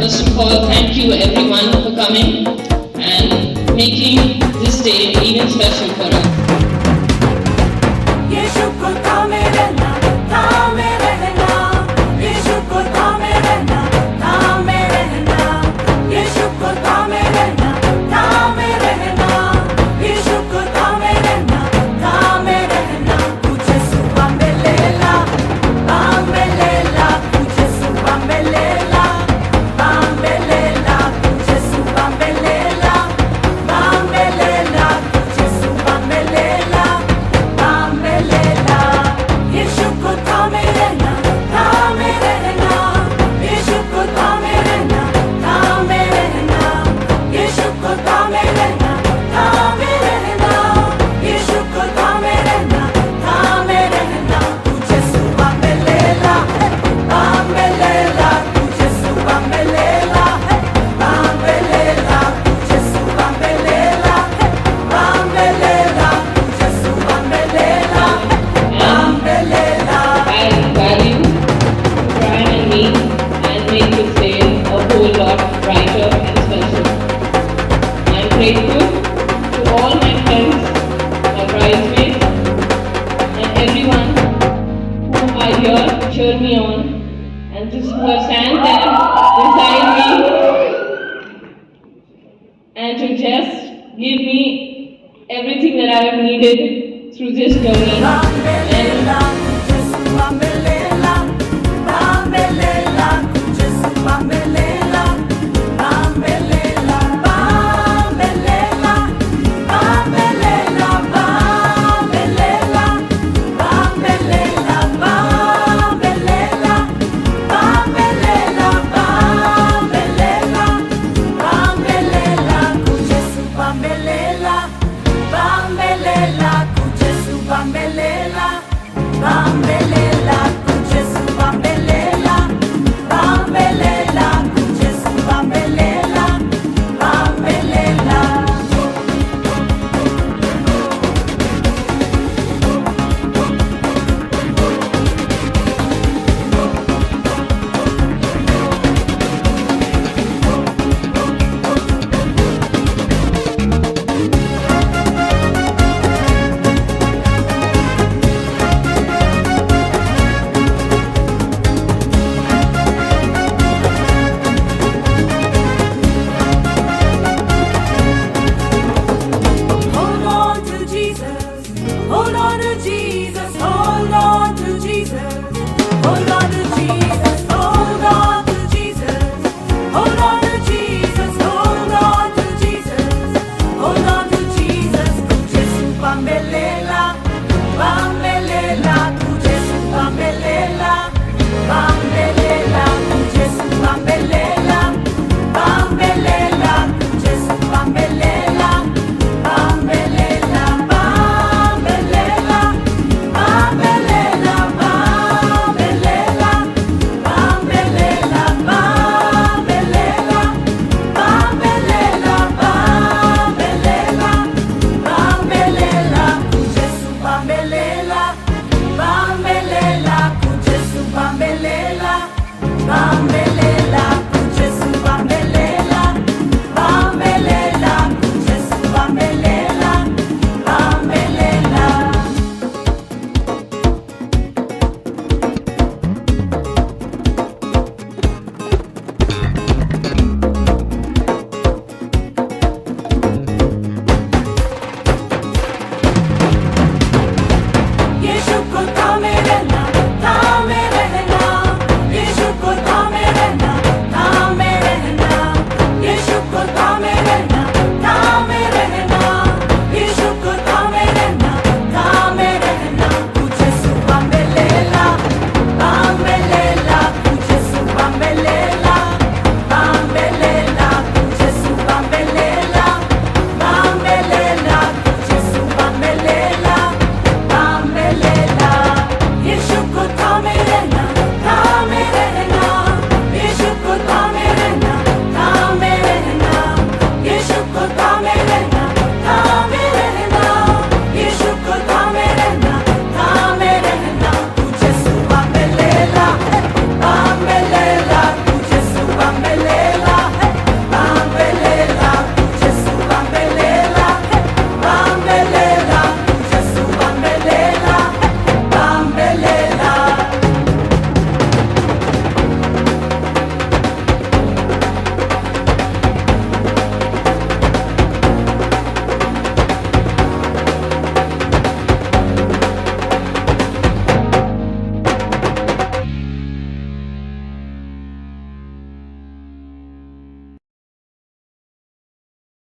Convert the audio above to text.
First of all, thank you everyone for coming and making this day even special for us. यीशु को थामे रहना, थामे रहना, यीशु को थामे रहना, थामे रहना, यीशु को थामे रहना, थामे रहना, यीशु को थामे रहना, थामे रहना। तुझे सुबह में लेला, बाम में लेला, तुझे सुबह में लेला, बाम में लेला, तुझे सुबह में लेला, बाम में लेला, तुझे सुबह में लेला, बाम में लेला। यीशु को थामे रहना, थामे रहना, यीशु को थामे रहना, थामे रहना, यीशु को थामे रहना, थामे रहना, यीशु को थामे रहना, थामे रहना। तुझे सुबह में लेला, बाम में लेला, तुझे सुबह में लेला, बाम में लेला, तुझे सुबह में लेला, बाम में लेला, तुझे सुबह में लेला, बाम में लेला। I value Brian and me and make this day a whole lot brighter and special. I am grateful to all my friends, my bridesmaids, and everyone who are here to cheer me on and just who have stand there beside me and to just give me everything that I have needed through this journey. बाम में लेला,